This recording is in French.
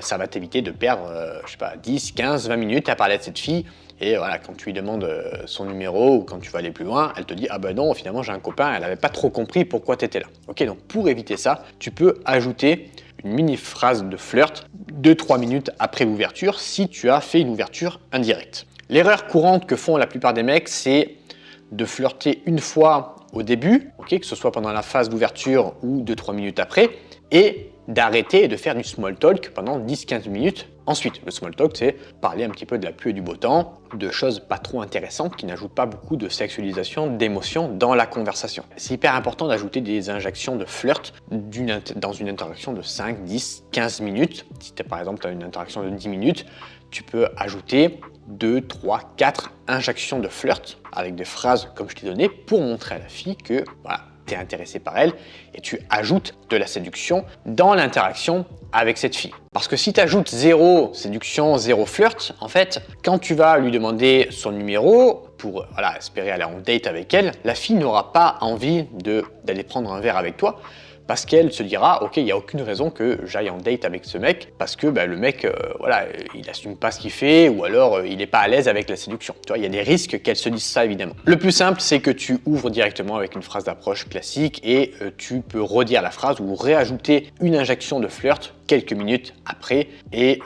ça va t'éviter de perdre, je sais pas, 10, 15, 20 minutes à parler de cette fille. Et voilà, quand tu lui demandes son numéro ou quand tu vas aller plus loin, elle te dit « Ah ben non, finalement j'ai un copain, elle n'avait pas trop compris pourquoi tu étais là. » Ok, donc pour éviter ça, tu peux ajouter une mini phrase de flirt 2-3 minutes après l'ouverture si tu as fait une ouverture indirecte. L'erreur courante que font la plupart des mecs, c'est de flirter une fois au début, okay, que ce soit pendant la phase d'ouverture ou 2-3 minutes après, et d'arrêter et de faire du small talk pendant 10-15 minutes. Ensuite, le small talk, c'est parler un petit peu de la pluie et du beau temps, de choses pas trop intéressantes qui n'ajoutent pas beaucoup de sexualisation, d'émotion dans la conversation. C'est hyper important d'ajouter des injections de flirt dans une interaction de 5, 10, 15 minutes. Si par exemple tu as une interaction de 10 minutes, tu peux ajouter 2, 3, 4 injections de flirt avec des phrases comme je t'ai donné pour montrer à la fille que voilà, tu es intéressé par elle et tu ajoutes de la séduction dans l'interaction avec cette fille. Parce que si tu ajoutes 0 séduction, 0 flirt, en fait, quand tu vas lui demander son numéro pour voilà, espérer aller en date avec elle, la fille n'aura pas envie d'aller prendre un verre avec toi parce qu'elle se dira « Ok, il n'y a aucune raison que j'aille en date avec ce mec parce que le mec, voilà, il assume pas ce qu'il fait ou alors il n'est pas à l'aise avec la séduction. » Tu vois, il y a des risques qu'elle se dise ça évidemment. Le plus simple, c'est que tu ouvres directement avec une phrase d'approche classique et tu peux redire la phrase ou réajouter une injection de flirt quelques minutes après et